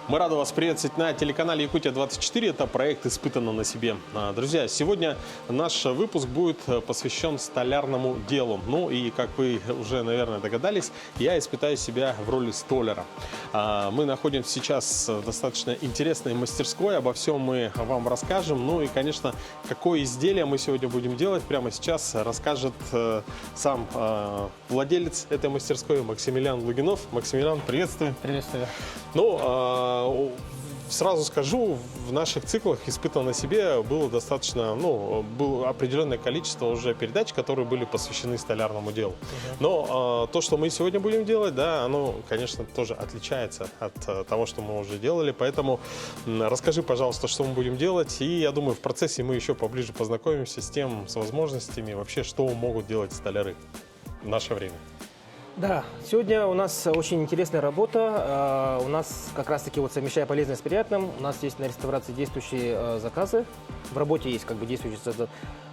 Мы рады вас приветствовать на телеканале Якутия-24. Это проект «Испытано на себе». Друзья, сегодня наш выпуск будет посвящен столярному делу. Ну и, как вы уже, наверное, догадались, я испытаю себя в роли столяра. Мы находимся сейчас в достаточно интересной мастерской. Обо всем мы вам расскажем. Ну и, конечно, какое изделие мы сегодня будем делать, прямо сейчас расскажет сам владелец этой мастерской Максимилиан Лугинов. Максимилиан, приветствую. Приветствую. Ну, сразу скажу, в наших циклах «Испытано на себе» было достаточно, было определенное количество уже передач, которые были посвящены столярному делу. Но то, что мы сегодня будем делать, да, оно, конечно, тоже отличается от того, что мы уже делали. Поэтому расскажи, пожалуйста, что мы будем делать. И я думаю, в процессе мы еще поближе познакомимся с тем, с возможностями, вообще, что могут делать столяры в наше время. Да, сегодня у нас очень интересная работа. У нас как раз-таки вот совмещая полезное с приятным. У нас есть на реставрации действующие заказы. В работе есть как бы действующие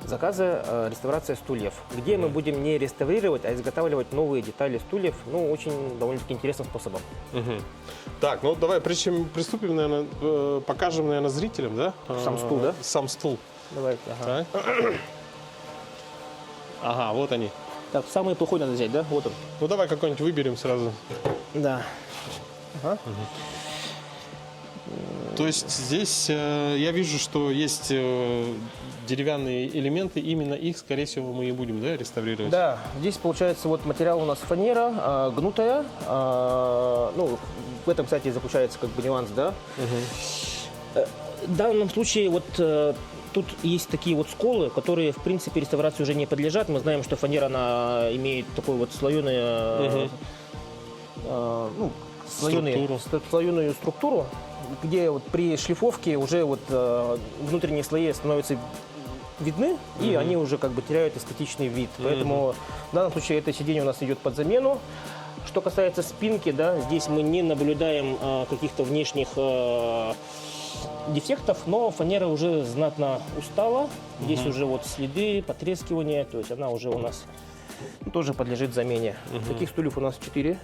заказы реставрация стульев, где мы будем не реставрировать, а изготавливать новые детали стульев, ну, очень довольно-таки интересным способом. Так, ну давай, прежде чем приступим, наверное, покажем, наверное, зрителям, да? Сам стул, да? Сам стул. Давай. Ага. Ага, вот они. Так, самый плохой надо взять, да? Вот он. Ну давай какой-нибудь выберем сразу. Да. Ага. То есть здесь я вижу, что есть деревянные элементы, именно их, скорее всего, мы и будем, да, реставрировать? Да, здесь получается вот материал у нас фанера, гнутая. Ну, в этом, кстати, заключается как бы нюанс, да. В данном случае вот тут есть такие вот сколы, которые, в принципе, реставрации уже не подлежат. Мы знаем, что фанера, она имеет такой вот слоеную структуру, где вот при шлифовке уже вот внутренние слои становятся видны, и они уже как бы теряют эстетичный вид. Поэтому в данном случае это сиденье у нас идет под замену. Что касается спинки, да, здесь мы не наблюдаем каких-то внешних дефектов, но фанера уже знатно устала. Здесь уже вот следы, потрескивания, то есть она уже у нас тоже подлежит замене. Таких стульев у нас 4.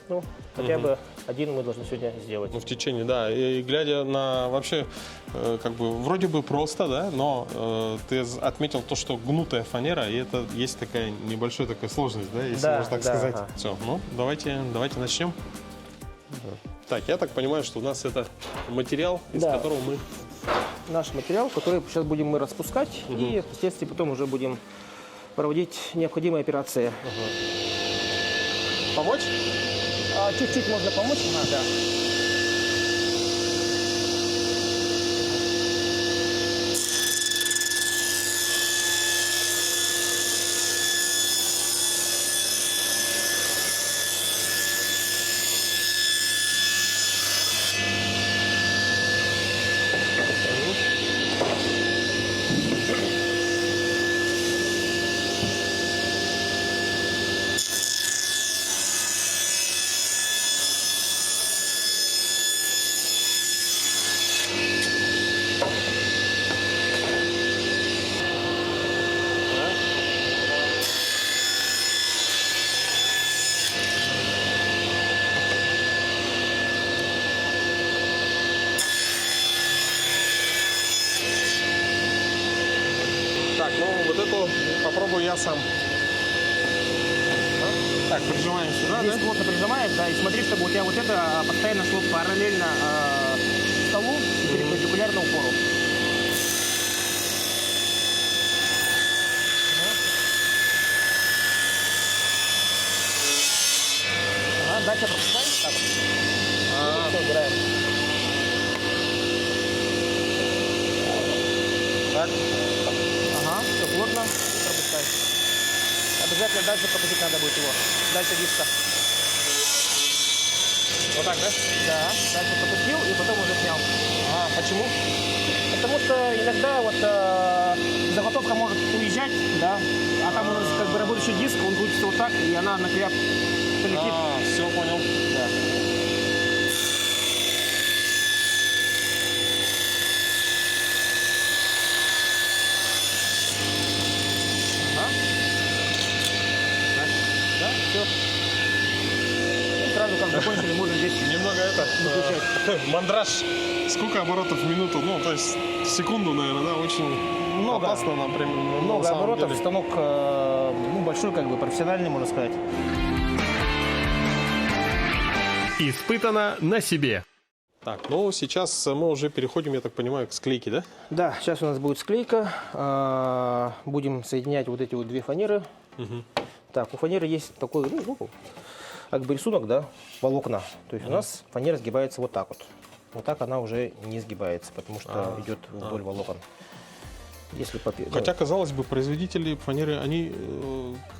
Ну, хотя бы один мы должны сегодня сделать. Ну, в течение, да. И глядя на вообще, как бы, вроде бы просто, да, но ты отметил то, что гнутая фанера, и это есть такая небольшая такая сложность, да, если можно так сказать. Ага. Все, ну, давайте начнем. Так, я так понимаю, что у нас это материал, из которого мы... Наш материал, который сейчас будем мы распускать, и впоследствии потом уже будем проводить необходимые операции. Помочь? Чуть-чуть можно помочь. Да. Так, ну вот эту попробую я сам. Так, прижимаем сюда, Здесь да? плотно прижимаешь, да, и смотри, чтобы у тебя вот это постоянно шло параллельно столу и перпендикулярно упору. Дальше пропускай. Так. Все, убираем. Так. Ага, все плотно. И пропускай. Обязательно дальше пропустить надо будет его. Дальше диска. Вот так, да? Да, дальше пропустил и потом уже снял. Почему? Потому что иногда вот заготовка может уезжать, да, а там у нас как бы работающий диск, он крутится вот так, и она на тебя полетит. Все, понял. Да. Да, все. И сразу как закончили, можно здесь Немного это Мандраж. Сколько оборотов в минуту? Ну, то есть секунду, наверное, да? Очень Много. опасно, например. на Много самом оборотов, деле. станок ну, большой, как бы профессиональный, можно сказать. Испытано на себе. Так, ну сейчас мы уже переходим, я так понимаю, к склейке, да? Да, сейчас у нас будет склейка. Будем соединять вот эти вот две фанеры. Так, у фанеры есть такой, ну, как бы рисунок, да, волокна. То есть у нас фанера сгибается вот так вот. Вот так она уже не сгибается, потому что идет вдоль волокон. Если Хотя, казалось бы, производители фанеры, они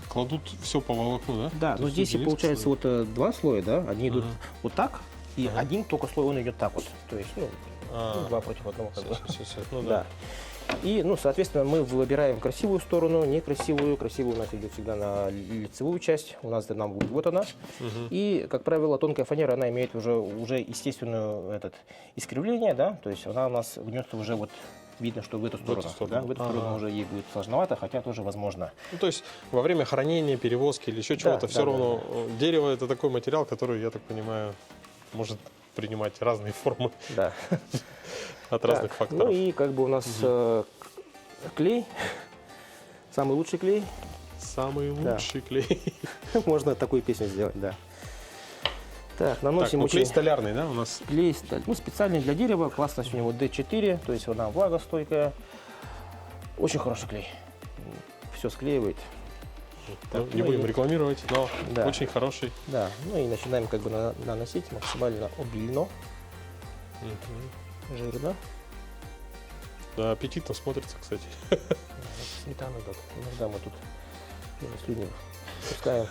кладут все по волокну, да? Да, То но есть здесь и единицы получается стоят. вот два слоя, да, они идут вот так, и один только слой, он идет так вот. То есть, ну, два против одного. Как бы. Всё, ну Да. И, ну, соответственно, мы выбираем красивую сторону, некрасивую. Красивую у нас идет всегда на лицевую часть. У нас нам будет вот она. И, как правило, тонкая фанера, она имеет уже естественное искривление, да, то есть она у нас гнется уже вот. Видно, что в эту сторону. Да, в эту сторону уже ей будет сложновато, хотя тоже возможно. Ну, то есть во время хранения, перевозки или еще чего-то, все равно дерево это такой материал, который, я так понимаю, может принимать разные формы Да. от разных Ну факторов. и как бы у нас клей, самый лучший клей. Самый лучший клей. Можно такую песню сделать, да. Так, Так, наносим ну клей очень столярный, да, у нас? клей, ну, специальный для дерева, классность у него D4, то есть она влагостойкая. Очень хороший клей. Все склеивает. Ну, Так, не ну будем и- рекламировать, но Да. очень хороший. Да, ну и начинаем как бы наносить максимально обильно, жирно. Да, аппетитно смотрится, кстати. Сметану, да. Иногда мы тут слюни пускаем.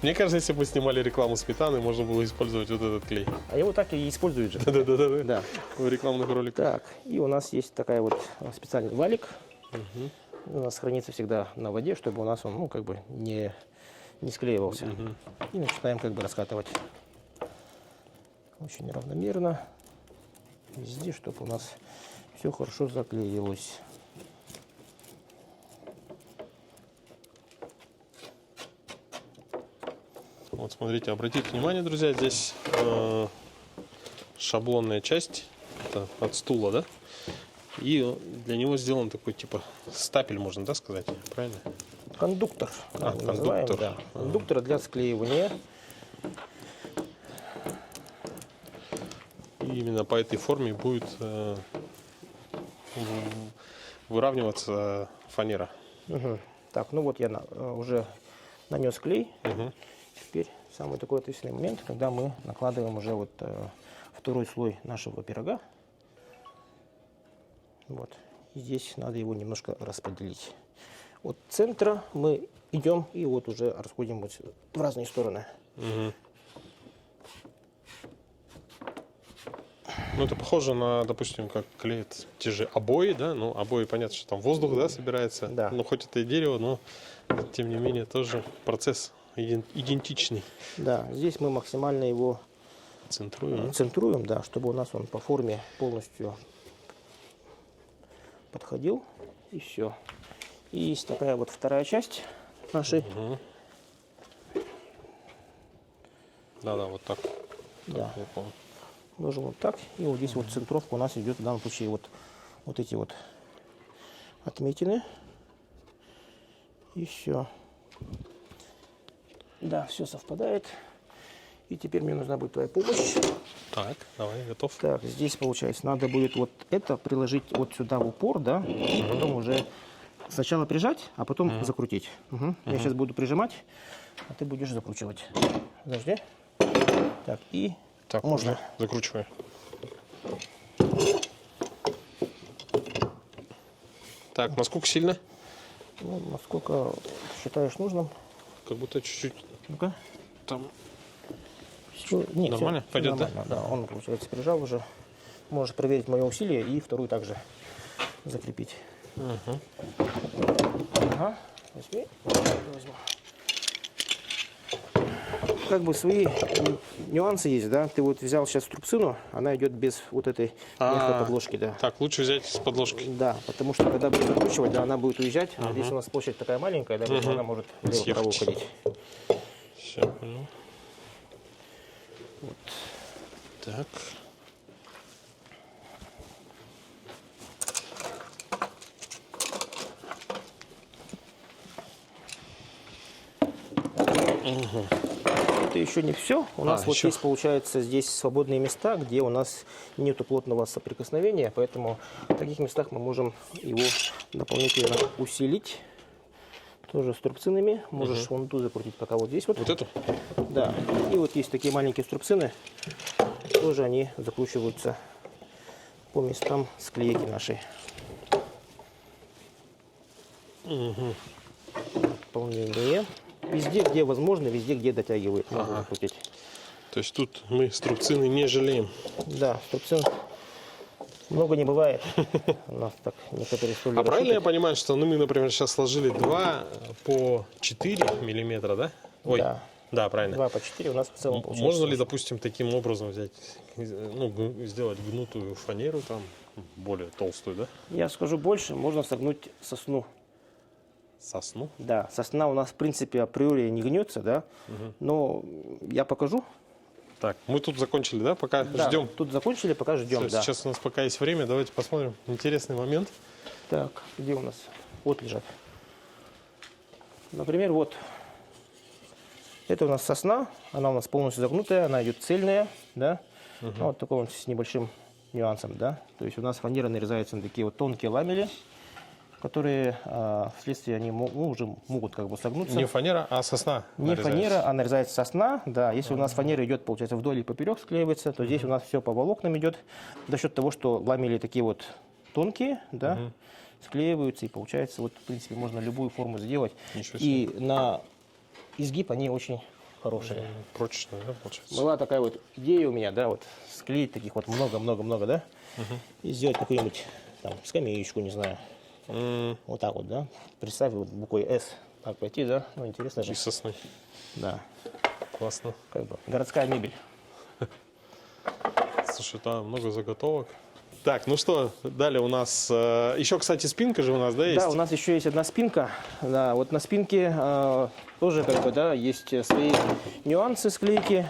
Мне кажется, если бы мы снимали рекламу сметаны, можно было использовать вот этот клей. А его так и используют же. Да-да-да. Да. В рекламных роликах. Так, и у нас есть такая вот специальный валик. У нас хранится всегда на воде, чтобы у нас он, ну, как бы не склеивался. И начинаем как бы раскатывать очень равномерно везде, чтобы у нас все хорошо заклеилось. Вот смотрите, обратите внимание, друзья, здесь шаблонная часть, это от стула, да? И для него сделан такой типа стапель, можно, да, сказать, правильно? Кондуктор. А, мы называем, кондуктор. да. Кондуктор для склеивания. И именно по этой форме будет выравниваться фанера. Так, ну вот я уже нанес клей. Теперь самый такой ответственный момент, когда мы накладываем уже вот второй слой нашего пирога. Вот. И здесь надо его немножко распределить. От центра мы идем и вот уже расходим вот в разные стороны. Ну, это похоже на, допустим, как клеят те же обои, да? Ну, обои, понятно, что там воздух, да, собирается. Да. Ну, хоть это и дерево, но, тем не менее, тоже процесс идентичный. Да, здесь мы максимально его Центруем. центруем, да, чтобы у нас он по форме полностью подходил. И все. И есть такая вот вторая часть нашей. Да-да, вот так. Да. Я помню. Ложим вот так. И вот здесь вот центровка у нас идет в данном случае вот эти вот отметины. И все. Да, все совпадает. И теперь мне нужна будет твоя помощь. Так, давай, готов. Так, здесь получается, надо будет вот это приложить вот сюда в упор, да, и потом уже сначала прижать, а потом закрутить. Я сейчас буду прижимать, а ты будешь закручивать. Подожди. Так, и Так, можно. уже закручиваю. Так, насколько сильно? Ну, насколько считаешь нужным. Как будто чуть-чуть Ну-ка. там. Нет, Нормально? всё Пойдет, да? нормально, да? Он, получается, прижал уже. Можешь проверить мое усилие и вторую также закрепить. Ага. Возьми. Возьму. Как бы свои нюансы есть, да? Ты вот взял сейчас струбцину, она идет без вот этой мягкой подложки, да. Так, лучше взять с подложки. Да, потому что когда будешь закручивать, да, она будет уезжать. А здесь у нас площадь такая маленькая, да, поэтому она может влево-вправо Съехать. уходить. Все, понял. Так. Это еще не все. У нас вот еще. есть, получается, здесь свободные места, где у нас нету плотного соприкосновения, поэтому в таких местах мы можем его дополнительно усилить. Тоже струбцинами. Можешь вон ту закрутить, пока вот здесь вот. Вот эту? Да. И вот есть такие маленькие струбцины. Тоже они закручиваются по местам склейки нашей. Дополнение. Везде, где возможно, везде, где дотягивает, можно закрутить. То есть тут мы струбцины не жалеем. Да, струбцин много не бывает. У нас так некоторые соли А правильно я расшатывают. понимаю, что мы, например, сейчас сложили 2 по 4 миллиметра, да? Ой, Да. да, правильно. 2 по 4 у нас в целом получается. Можно ли, допустим, таким образом взять, ну, сделать гнутую фанеру, там, более толстую, да? Я скажу больше, можно согнуть сосну. Сосну? Да, сосна у нас в принципе априори не гнется, да, но я покажу. Так, мы тут закончили, да? Пока Да, ждем. тут закончили, пока ждем, Всё, да. Сейчас у нас пока есть время, давайте посмотрим интересный момент. Так, где у нас? Вот лежат. Например, вот. Это у нас сосна, она у нас полностью загнутая, она идет цельная, да. Вот такой вот с небольшим нюансом, да. То есть у нас фанера нарезается на такие вот тонкие ламели, которые вследствие они уже могут как бы согнуться. Не фанера, а сосна. Не нарезается. фанера, а нарезается сосна. Да, если у нас фанера идет, получается, вдоль и поперек склеивается, то здесь у нас все по волокнам идет. За счет того, что ламели такие вот тонкие, да, склеиваются, и получается, вот, в принципе, можно любую форму сделать. Ничего И на изгиб они очень хорошие. Прочная, да, получается? Была такая вот идея у меня, да, вот склеить таких вот много-много-много, да, и сделать какую-нибудь там скамеечку, не знаю. Вот так вот, да. Представь, вот буквой «С» так пойти, да. Ну, интересно же. Из сосны. Да. Классно. Как бы городская мебель. Слушай, там много заготовок. Так, ну что, далее у нас... еще, кстати, спинка же у нас, да, есть? Да, у нас еще есть одна спинка. Да, вот на спинке тоже как бы, да, есть свои нюансы склейки.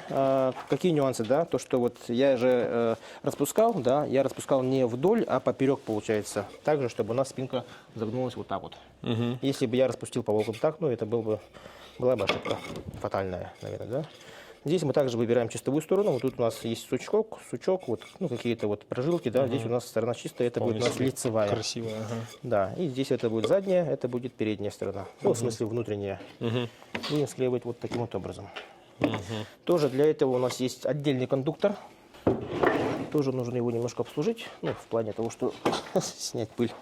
Какие нюансы, да? То, что вот я же распускал, да, я распускал не вдоль, а поперек, получается. Так же, чтобы у нас спинка загнулась вот так вот. Если бы я распустил по волокам так, ну, это была бы ошибка фатальная, наверное, да? Здесь мы также выбираем чистовую сторону. Вот тут у нас есть сучок, вот, ну, какие-то вот прожилки, да. Здесь у нас сторона чистая, это будет у нас лицевая. Красивая, ага. Да, и здесь это будет задняя, это будет передняя сторона. Ну, в смысле внутренняя. Будем склеивать вот таким вот образом. Тоже для этого у нас есть отдельный кондуктор. Тоже нужно его немножко обслужить, ну, в плане того, что снять пыль.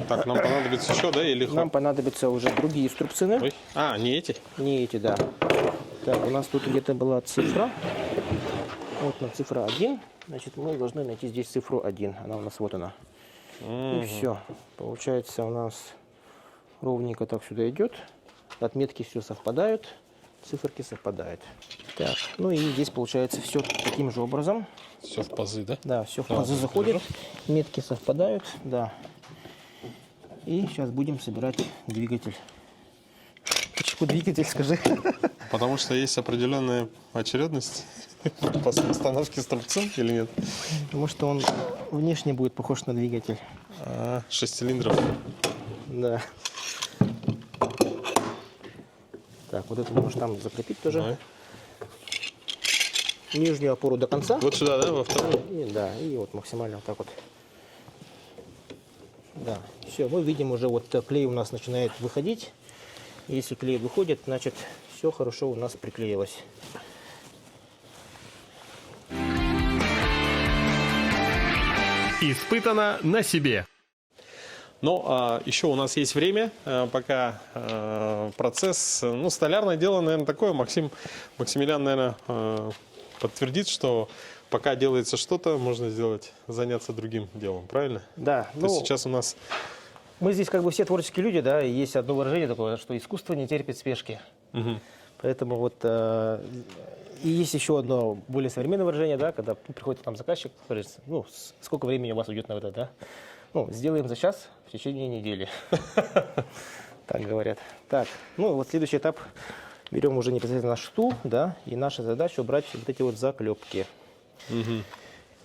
Так, нам понадобится еще, да, или... Нам понадобятся уже другие струбцины. Ой. А, не эти? Не эти, да. Так, у нас тут где-то была цифра. Вот на цифра 1. Значит, мы должны найти здесь цифру 1. Она у нас вот она. И все. Получается, у нас ровненько так сюда идет. Отметки все совпадают. Циферки совпадают. Так, ну и здесь получается все таким же образом. Все в пазы, да? Да, все в пазы заходит. Метки совпадают, да. И сейчас будем собирать двигатель. Почему двигатель, скажи? Потому что есть определенная очередность после установки струбцин или нет? Потому что он внешне будет похож на двигатель. 6 цилиндров. Да. Так, вот это можешь там закрепить тоже. Давай. Нижнюю опору до конца. Вот сюда, да, во вторую? И, да, и вот максимально вот так вот. Да, все, мы видим уже вот клей у нас начинает выходить. Если клей выходит, значит все хорошо у нас приклеилось. Испытано на себе. Но еще у нас есть время, пока процесс, ну, столярное дело, наверное, такое. Максимилиан, наверное, подтвердит, что пока делается что-то, можно заняться другим делом, правильно? Да, То ну, есть сейчас у нас... мы здесь как бы все творческие люди, да, и есть одно выражение такое, что искусство не терпит спешки. Поэтому вот И есть еще одно более современное выражение, да, когда приходит к нам заказчик, говорит, ну, сколько времени у вас уйдет на это, да? Ну, сделаем за час в течение недели. Так говорят. Так, ну вот следующий этап. Берем уже непосредственно наш стул, да, и наша задача убрать вот эти вот заклепки.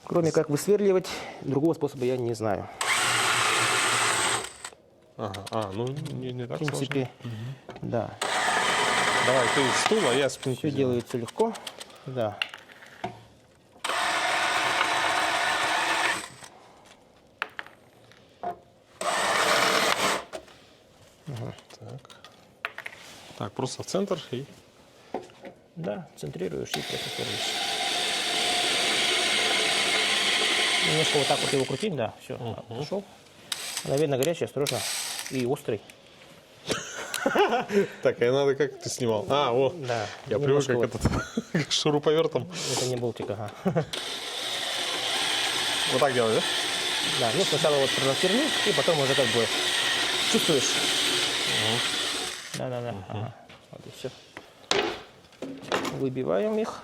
Кроме как высверливать, другого способа я не знаю. Ага, ну не так В принципе, да. Давай, ты стул, а я спинку. Все делается легко, да. Так, просто в центр и... Да, центрируешь и просто формишь. Немножко вот так вот его крутить, да, все, пошел. Наверное, горячий, осторожно и острый. Так, а надо как ты снимал? А, о, Да. я привык как вот. этот, как шуруповертом. Это не болтик, ага. Вот так делать, да? Да, ну сначала вот разверни, и потом уже как бы чувствуешь. Да. Ага. Вот и все. Выбиваем их.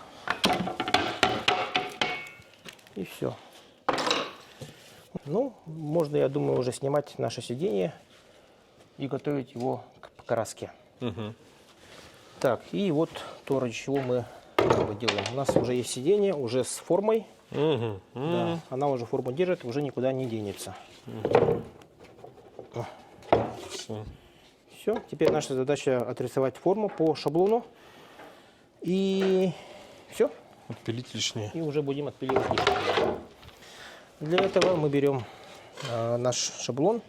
И все. Ну, можно, я думаю, уже снимать наше сиденье и готовить его к покраске. Так, и вот то, ради чего мы делаем. У нас уже есть сиденье, уже с формой. Да, она уже форму держит, уже никуда не денется. Все, теперь наша задача отрисовать форму по шаблону. И все. Отпилить лишнее. И уже будем отпиливать лишнее. Для этого мы берем наш шаблон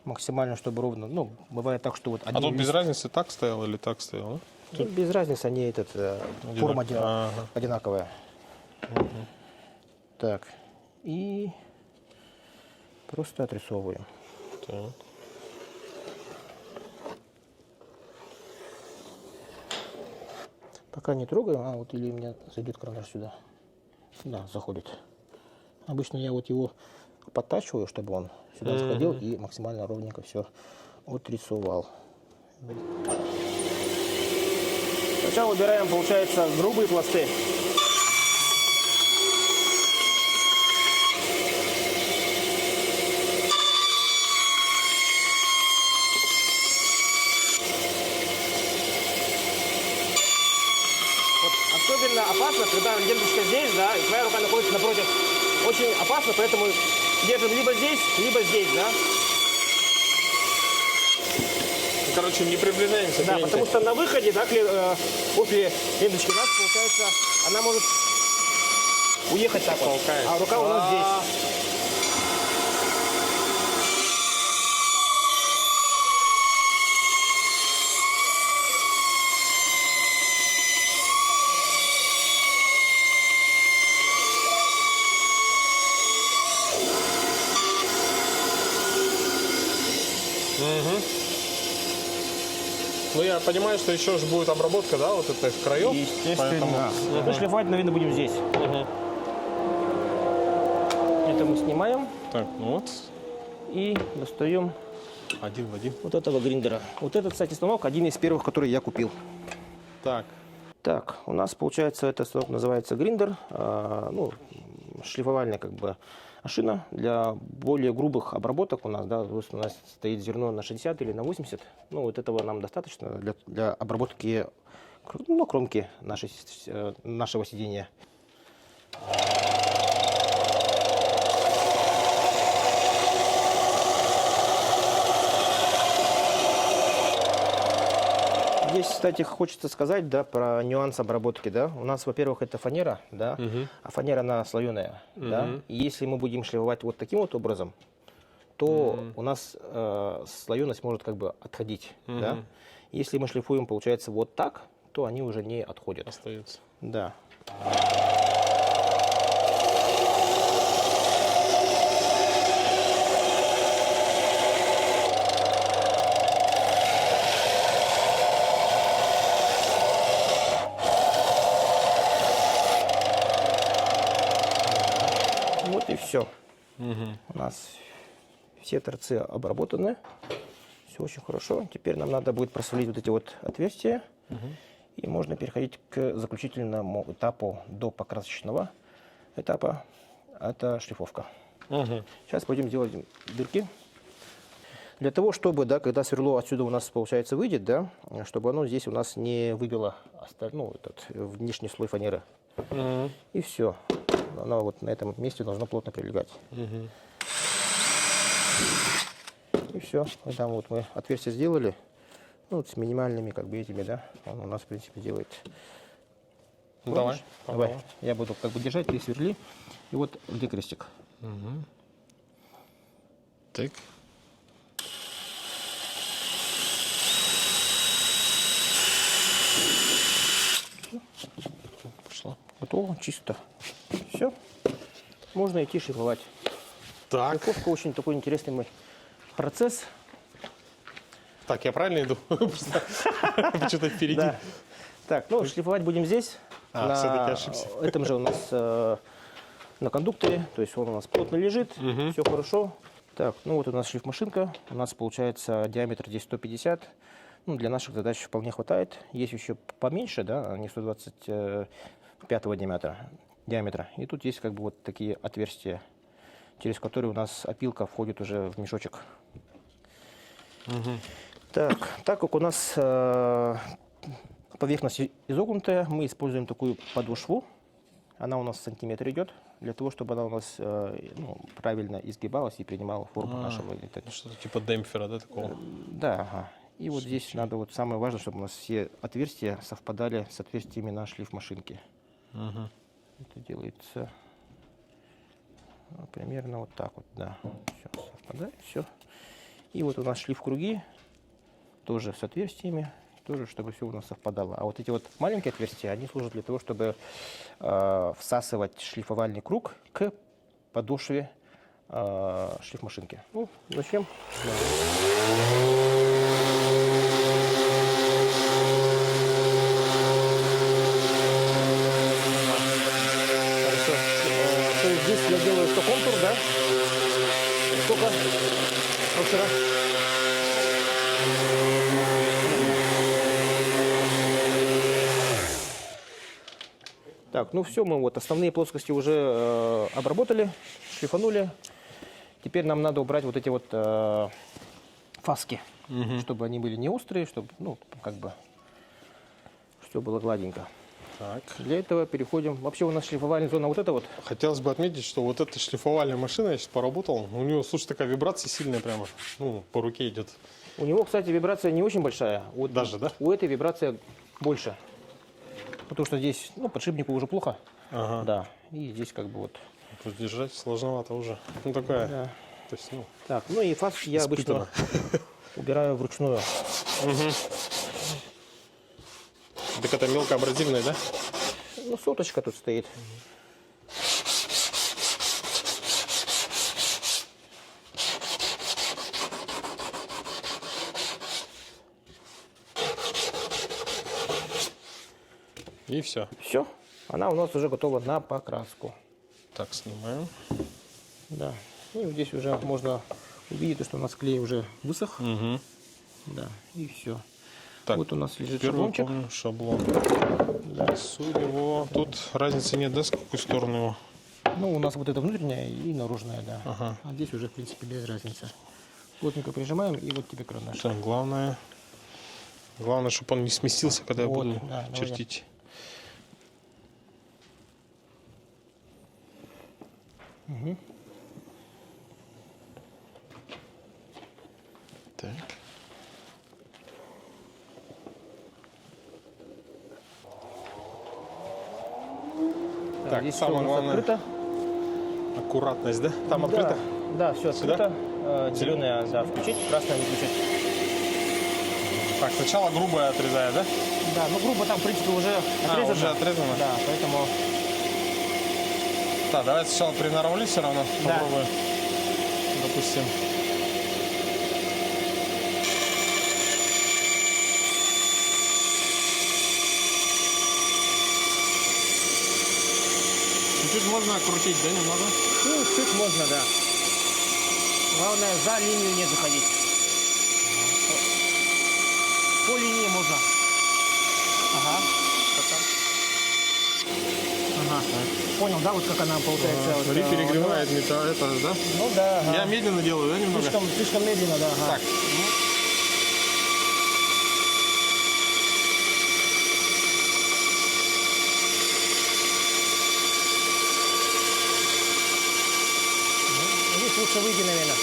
максимально, чтобы ровно. Ну, бывает так, что вот А тут без разницы так стоял или так стоял, Ну, без разницы, они форма одинаковая. Так, и просто отрисовываем. Так. Пока не трогаем, а вот или у меня зайдет карандаш сюда. Да, заходит. Обычно я вот его подтачиваю, чтобы он сюда заходил и максимально ровненько все отрисовал. Сначала убираем, получается, грубые пласты. Особенно опасно, когда ленточка здесь, да, и твоя рука находится напротив. Очень опасно, поэтому держим либо здесь, да. Короче, не приближаемся к Да, ленте. потому что на выходе, да, после ленточки у нас, получается, она может уехать так вот. Толкает. А рука у нас здесь. Ну, я понимаю, что еще же будет обработка, да, вот этой краев. Естественно. Ну, шлифовать, наверное, будем здесь. Это мы снимаем Так, ну вот, и достаем один в один. вот этого гриндера. Вот этот, кстати, станок один из первых, который я купил. Так, Так, у нас получается этот станок называется гриндер, ну, шлифовальная как бы шина для более грубых обработок у нас, да, то есть у нас стоит зерно на 60 или на 80, ну вот этого нам достаточно для обработки, ну, кромки нашего сидения. Здесь, кстати, хочется сказать, да, про нюанс обработки, да. У нас, во-первых, это фанера, да, а фанера она слоеная, да. И если мы будем шлифовать вот таким вот образом, то у нас слоеность может как бы отходить, да. Если мы шлифуем, получается, вот так, то они уже не отходят. остается. Да. Вот и все. У нас все торцы обработаны. Все очень хорошо. Теперь нам надо будет просверлить вот эти вот отверстия И можно переходить к заключительному этапу до покрасочного этапа. Это шлифовка. Мгм. Сейчас пойдем делать дырки. Для того, чтобы, да, когда сверло отсюда у нас, получается, выйдет, да, чтобы оно здесь у нас не выбило этот внешний слой фанеры. Мгм. И все. Оно вот на этом месте должно плотно прилегать. Мгм. И все. Там вот мы отверстие сделали. Ну, вот с минимальными как бы этими, да. Он у нас, в принципе, делает. Ну, давай. Давай. Я буду как бы держать, ты сверли. И вот где крестик. Так. Пошло. Готово, чисто. Все. Можно идти шлифовать. Так. Шлифовка очень такой интересный процесс. Так, я правильно иду? Что-то впереди. Да. Так, ну шлифовать будем здесь. А, все-таки ошибся. Этом же у нас на кондукторе. То есть он у нас плотно лежит. Все хорошо. Так, ну вот у нас шлифмашинка. У нас получается диаметр здесь 150. Ну, для наших задач вполне хватает. Есть еще поменьше, да, они 125 диаметра. И тут есть как бы вот такие отверстия, через которые у нас опилка входит уже в мешочек. Так как у нас поверхность изогнутая, мы используем такую подошву. Она у нас в сантиметр идет, для того, чтобы она у нас правильно изгибалась и принимала форму нашего. Что-то типа демпфера, да, такого? Да, ага. И вот здесь надо, вот самое важное, чтобы у нас все отверстия совпадали с отверстиями на шлифмашинке. Это делается примерно вот так вот, да. Все, совпадает, все. И вот у нас шлиф-круги, тоже с отверстиями, тоже, чтобы все у нас совпадало. А вот эти вот маленькие отверстия, они служат для того, чтобы всасывать шлифовальный круг к подошве шлифмашинки. Ну, начнем. Хорошо. То есть здесь я делаю 100 контур, да? Сколько? В прошлый раз? Так, ну все, мы вот основные плоскости уже обработали, шлифанули. Теперь нам надо убрать вот эти вот фаски, чтобы они были не острые, чтобы, ну, как бы, все было гладенько. Так. Для этого переходим. Вообще у нас шлифовальная зона вот эта вот. Хотелось бы отметить, что вот эта шлифовальная машина, я сейчас поработал, у нее, слушай, такая вибрация сильная прямо, ну, по руке идет. У него, кстати, вибрация не очень большая. Вот Даже, да? У этой вибрация больше. Потому что здесь, ну, подшипнику уже плохо. Ага. Да. И здесь как бы вот. Тут держать сложновато уже. Ну, такая, Да. то есть, ну, Так, ну и фаски я испытано. обычно убираю вручную. Так это мелкоабразивная, да? Ну, соточка тут стоит. И все. Все. Она у нас уже готова на покраску. Так, снимаем. Да. И вот здесь уже можно увидеть, что у нас клей уже высох. Угу. Да. И все. Так, Вот у нас лежит первый шаблончик. помню шаблон. Да. Рисуем его. Тут разницы нет, да, с какой стороны его? Ну, у нас вот это внутренняя и наружная, да. Ага. А здесь уже, в принципе, без разницы. Плотненько прижимаем, и вот тебе карандаш. Так, главное, чтобы он не сместился, когда Вот, я буду да, давай. чертить. Так. Так, здесь самое всё у нас главное, открыто. аккуратность, да? Там Да, открыто? да, все Сюда? открыто. Зеленое, да, включить, красное выключить. Так, сначала грубое отрезаю, да? Да, ну грубо там, в принципе, уже отрезано. уже отрезано? Да, поэтому... Так, давай сначала приноровлюсь все равно. Да. Попробую. Допустим. Чуть-чуть можно крутить, да, немного? Ну, чуть можно, да. Главное, за линию не заходить. По линии можно. Ага. Ага. Понял, да, вот как она получается. Вот, Смотри, перегревает металл, это, да? Ну да, ага. Я медленно делаю, да, немного? Слишком медленно, да. Ага. Так. Здесь лучше выйти, наверное.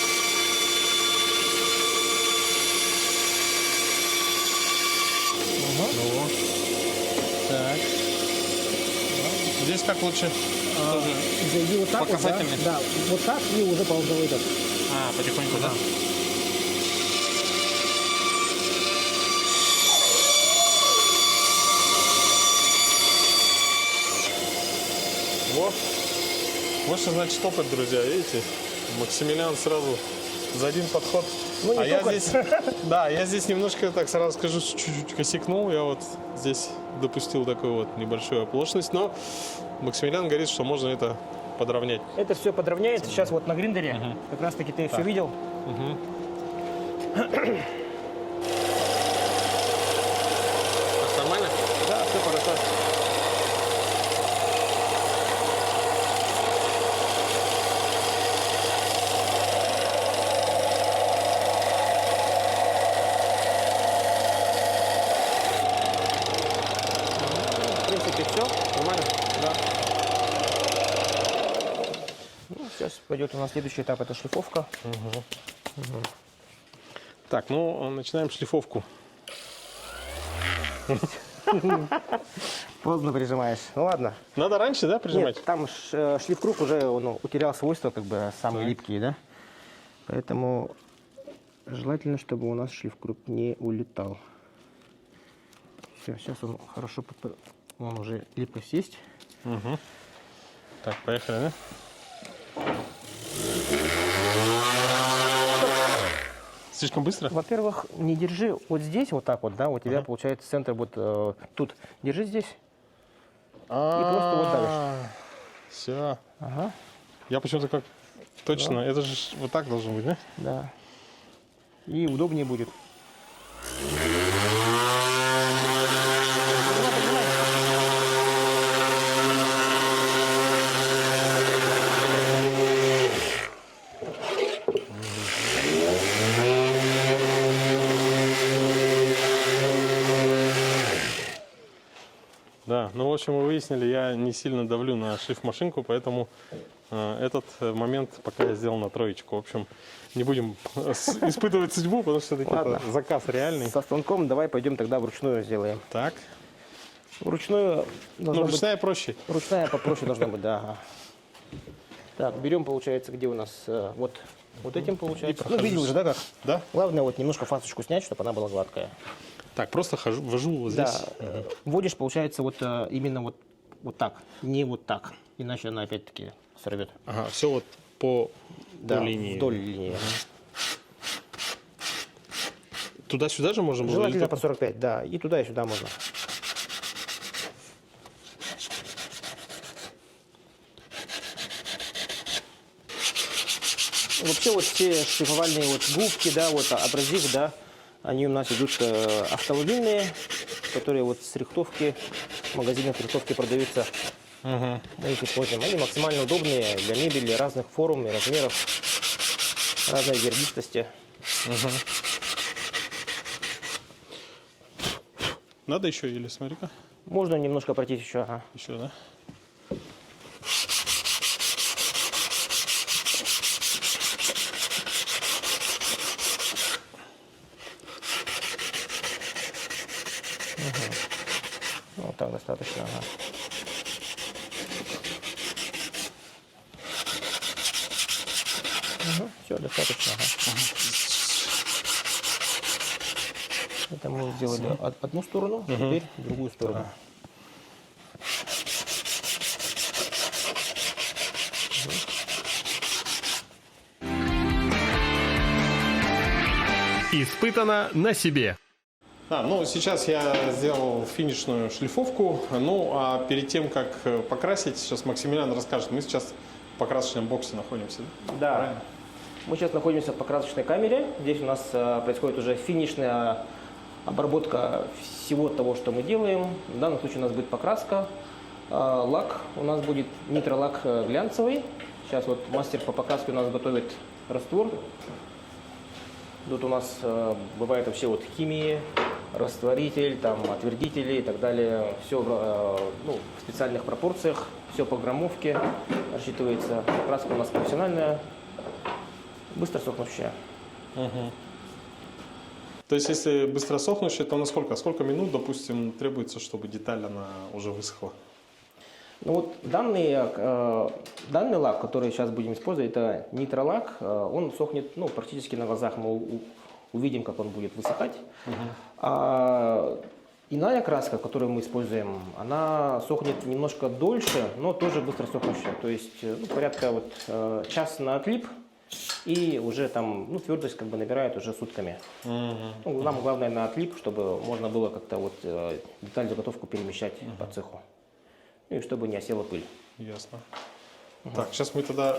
Ну, так. Здесь как лучше? Тоже Зайди вот так по вот, да? касательной? Да, вот так и уже ползал этот. потихоньку, да? Вот. Вот что значит опыт, друзья, видите? Максимилиан сразу за один подход. Ну, не а я только. здесь, да, я здесь немножко, так сразу скажу, чуть-чуть косякнул. Я вот здесь допустил такую вот небольшую оплошность, но Максимилиан говорит, что можно это подровнять. Это все подровняется. Сейчас вот на гриндере. Как раз таки ты все видел. Так, нормально? Да, все хорошо. В принципе, все. Нормально? Да. Ну, сейчас пойдет у нас следующий этап, это шлифовка. Так, ну, начинаем шлифовку. Поздно прижимаешь. Ну ладно. Надо раньше, да, прижимать? Нет, там шлифкруг уже утерял свойства, как бы самые липкие, да? Поэтому желательно, чтобы у нас шлифкруг не улетал. Все, сейчас он хорошо, он уже липкость есть. Так, поехали, да? Слишком быстро? Во-первых, не держи вот здесь, вот так вот, да, у тебя получается центр вот тут. Держи здесь и просто вот давишь. Все. Ага, Я почему-то как... Точно, это же вот так должно быть, да? да. И удобнее будет. Да, ну, в общем, вы выяснили, я не сильно давлю на шрифт-машинку, поэтому этот момент пока я сделал на троечку. В общем, не будем испытывать судьбу, потому что таки это заказ реальный. Со станком давай пойдем тогда вручную сделаем. Так, Вручную ну, должна быть. ручная проще. Ручная попроще должна быть, да. Ага. Так, берем, получается, где у нас вот этим получается. Ну, видел уже, да, как? Да? Главное вот немножко фасочку снять, чтобы она была гладкая. Так, просто ввожу вот здесь. Да, вводишь, получается, вот именно вот так, не вот так, иначе она опять-таки сорвет. Ага, все вот по линии. вдоль линии. Туда-сюда же можно было? Желательно или по 45, да, и туда, и сюда можно. Вообще вот все шлифовальные вот губки, да, вот абразив, да, они у нас идут автомобильные, которые вот с рихтовки, в магазинах рихтовки продаются. Мы их используем. Они максимально удобные для мебели разных форм и размеров, разной вердистости. Надо еще или смотри-ка? Можно немножко пройтись еще. Ага. Еще, да? Вот так достаточно. Ага. Все, достаточно. Ага. Это мы сделали одну сторону, теперь другую сторону. Испытано на себе. Ну, сейчас я сделал финишную шлифовку. Ну, а перед тем, как покрасить, сейчас Максимилиан расскажет. Мы сейчас в покрасочном боксе находимся. Да. Правильно? Мы сейчас находимся в покрасочной камере. Здесь у нас происходит уже финишная обработка всего того, что мы делаем. В данном случае у нас будет покраска, лак у нас будет нитролак глянцевый. Сейчас вот мастер по покраске у нас готовит раствор. Тут у нас бывает вообще вот химии, растворитель, там, отвердители и так далее. Все в специальных пропорциях, все по граммовке рассчитывается. Покраска у нас профессиональная, быстро сохнущая. Мгм. То есть, если быстро сохнущее, то сколько минут, допустим, требуется, чтобы деталь она уже высохла? Ну вот данный лак, который сейчас будем использовать, это нитролак, он сохнет практически на глазах, мы увидим, как он будет высыхать. А иная краска, которую мы используем, она сохнет немножко дольше, но тоже быстро сохнущая. То есть порядка час на отлип, и уже там твердость как бы набирает уже сутками. Нам главное на отлип, чтобы можно было как-то деталь заготовку перемещать по цеху. Ну и чтобы не осела пыль. Ясно. Так, сейчас мы тогда...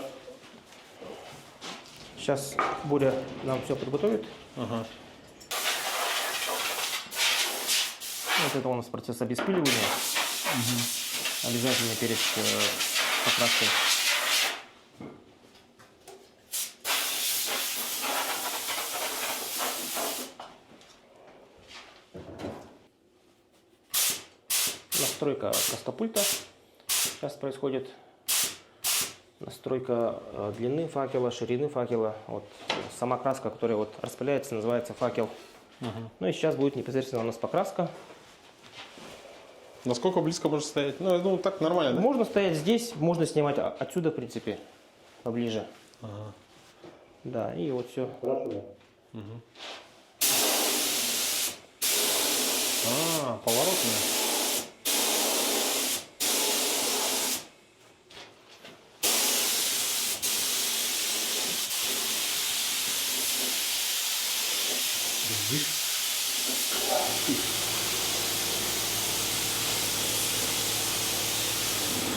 Сейчас Боря нам все подготовит. Ага. Вот это у нас процесс обеспыливания. Обязательно перед покраской. Настройка кастопульта сейчас происходит. Настройка длины факела, ширины факела. Вот сама краска, которая распыляется, называется факел. Ну и сейчас будет непосредственно у нас покраска. Насколько близко можно стоять? Ну, так нормально, да? Можно стоять здесь, можно снимать отсюда, в принципе, поближе. Ага. Да, и вот все. Поворотная.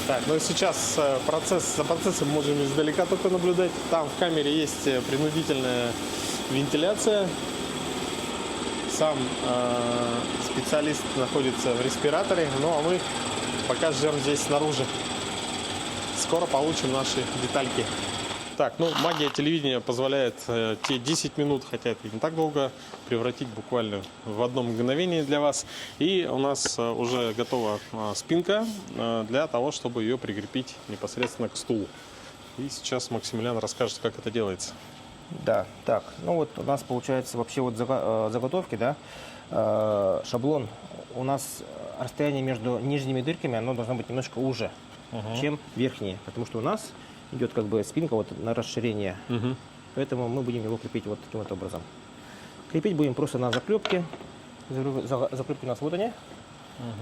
Так, ну и сейчас за процессом можем издалека только наблюдать. Там в камере есть принудительная вентиляция. Сам специалист находится в респираторе, ну а мы пока ждем здесь снаружи. Скоро получим наши детальки. Так, магия телевидения позволяет те 10 минут, хотя это и не так долго, превратить буквально в одно мгновение для вас. И у нас уже готова спинка для того, чтобы ее прикрепить непосредственно к стулу. И сейчас Максимилиан расскажет, как это делается. Да, так, у нас получается вообще заготовки, да, шаблон. У нас расстояние между нижними дырками, оно должно быть немножко уже, чем верхние, потому что у нас идет как бы спинка на расширение, поэтому мы будем его крепить вот таким вот образом. Крепить будем просто на заклепке. Заклепки у нас вот они.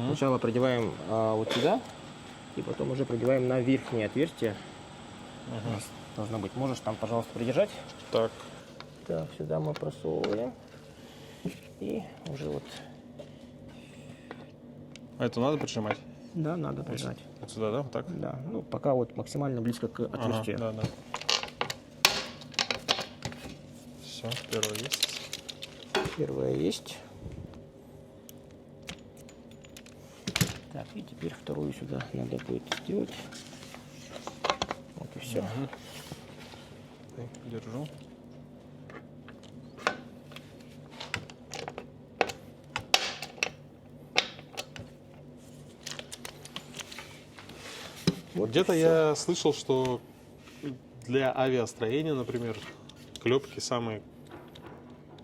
Сначала продеваем вот сюда, и потом уже продеваем на верхнее отверстие. У нас должно быть. Можешь там, пожалуйста, придержать. Так. Так, сюда мы просовываем. И уже вот. А это надо прижимать? Да, надо прижать. Вот сюда, да? Вот так? Да, пока максимально близко к отверстию. Да. Все, первое есть. Первое есть. Так, и теперь вторую сюда надо будет сделать. Вот и все. Держу. Вот где-то я слышал, что для авиастроения, например, клепки самые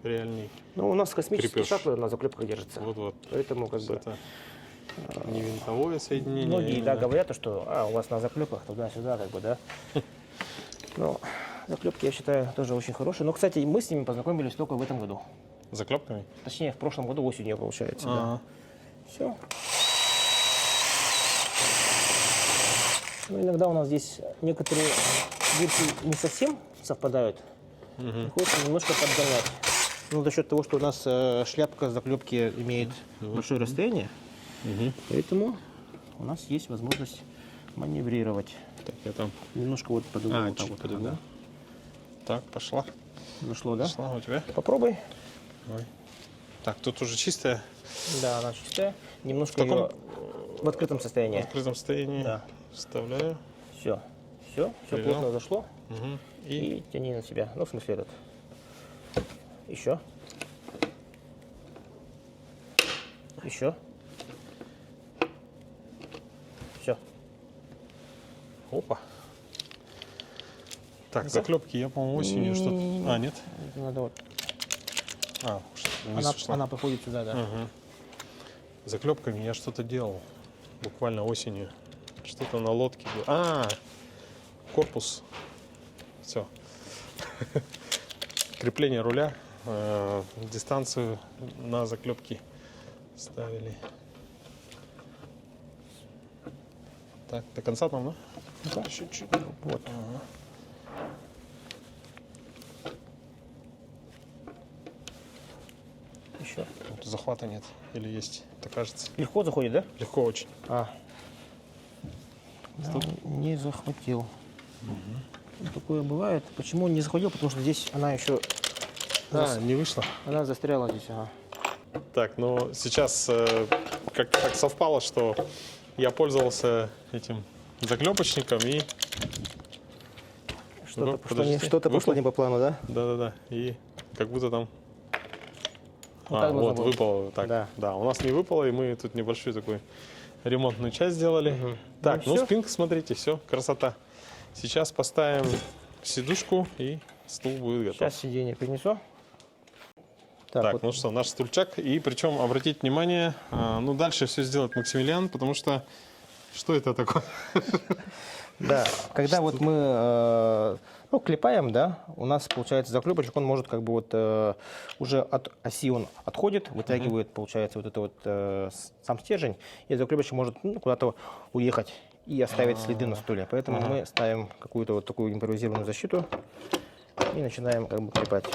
реальные. У нас космические крепеж. шаттлы на заклепках держатся. Вот. Поэтому как бы Это не винтовое соединение. многие говорят, что у вас на заклепках туда-сюда, как бы, да. Но заклепки, я считаю, тоже очень хорошие. Но, кстати, мы с ними познакомились только в этом году. Заклепками? Точнее, в прошлом году осенью, получается. Да. Все. Иногда у нас здесь некоторые дырки не совсем совпадают. Приходится немножко подгонять. За счет того, что у нас шляпка заклепки имеет большое расстояние, поэтому у нас есть возможность маневрировать. Так, я там. Немножко подогнул. Да? Так, пошла. Зашло, да? Пошла у тебя? Попробуй. Давай. Так, тут уже чистая. Да, она чистая. Немножко В таком- ее в открытом В состоянии. открытом состоянии Да. вставляю. Все. Все Привел. плотно зашло. Мгм. И тяни на себя. Ну, в смысле этот. Еще. Еще. Все. Опа. Так, заклепки я, по-моему, осенью что-то... А, нет? Надо вот. Вниз ушла. Она походит сюда, да. Мгм. Заклепками я что-то делал. Буквально осенью. Что-то на лодке было. Корпус. Все. Крепление руля. Дистанцию на заклепки ставили. Так, до конца там, да? Да. Чуть-чуть. Вот. Еще. Вот захвата нет. Или есть, это кажется. Легко заходит, да? Легко очень. Да, не захватил. Такое бывает. Почему не захватил? Потому что здесь она еще... Не вышло. Она застряла здесь, ага. Так, ну сейчас как-то так совпало, что я пользовался этим заклепочником и... Что-то подождите. что-то пошло Выпал. не по плану, да? Да-да-да. И как будто там... Вот так должно вот было. выпало. Так, Да. да, у нас не выпало, и мы тут небольшую такую ремонтную часть сделали. Мгм. Так, Ну, ну всё. спинка, смотрите, все, красота. Сейчас поставим сидушку, и стул будет готов. Сейчас сиденье принесу. Так, вот. ну что, наш стульчак. И причем, обратите внимание, ну дальше все сделает Максимилиан, потому что... Что это такое? Да, когда вот мы клепаем, да, у нас получается заклепочек, он может как бы вот уже от оси он отходит, вытягивает, получается, вот это вот сам стержень, и заклепочек может куда-то уехать и оставить следы на стуле. Поэтому мы ставим какую-то вот такую импровизированную защиту и начинаем как бы клепать.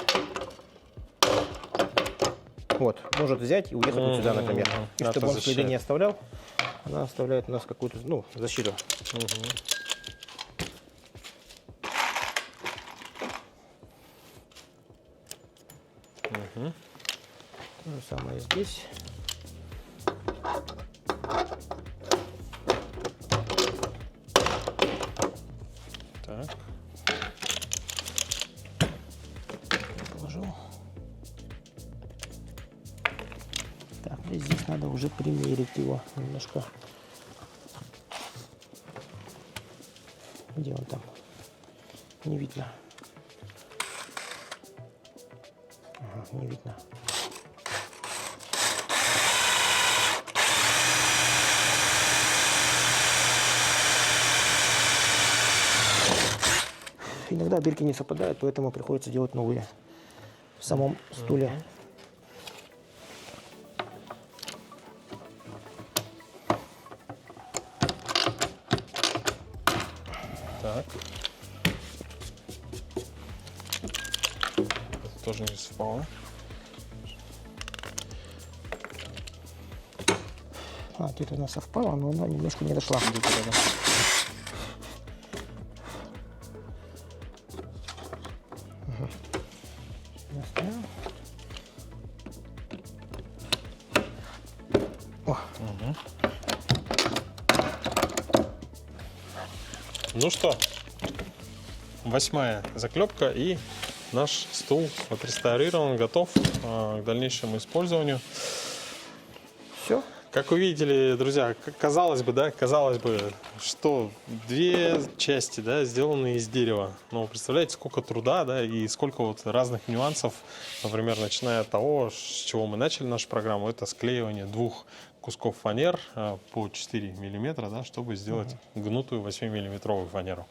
Вот, может взять и уехать вот сюда, например. И Это чтобы он следы защищает. не оставлял, она оставляет у нас какую-то, защиту. То же самое здесь. Так. Положил. Так, и здесь надо уже примерить его немножко. Где он там? Не видно. Ага, не видно. Иногда дырки не совпадают, поэтому приходится делать новые в самом стуле. Так. Это тоже не совпало. Где-то она совпала, но она немножко не дошла. Где-то рядом. Оставим. О, Ну что, 8-я заклепка, и наш стул отреставрирован, готов к дальнейшему использованию. все. Как вы видели, друзья, казалось бы, что две части, да, сделаны из дерева. Но представляете, сколько труда, да, и сколько вот разных нюансов, например, начиная от того, с чего мы начали нашу программу, это склеивание двух кусков фанер по 4 миллиметра, да, чтобы сделать гнутую 8-миллиметровую фанеру.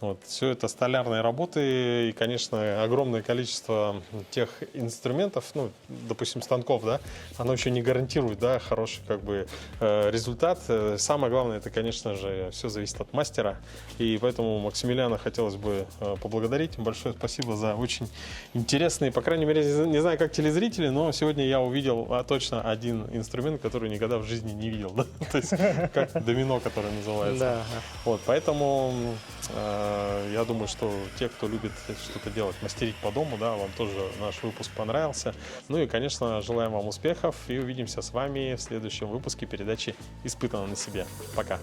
Вот. Все это столярные работы и, конечно, огромное количество тех инструментов, ну, допустим, станков, да, оно еще не гарантирует, да, хороший как бы результат. Самое главное, это, конечно же, все зависит от мастера. И поэтому Максимилиана хотелось бы поблагодарить. Большое спасибо за очень интересный, по крайней мере, не знаю, как телезрители, но сегодня я увидел точно один инструмент, который никогда в жизни не видел, да? То есть как домино, которое называется. Да. Вот, поэтому Я думаю, что те, кто любит что-то делать, мастерить по дому, да, вам тоже наш выпуск понравился. Ну и, конечно, желаем вам успехов и увидимся с вами в следующем выпуске передачи «Испытано на себе». Пока!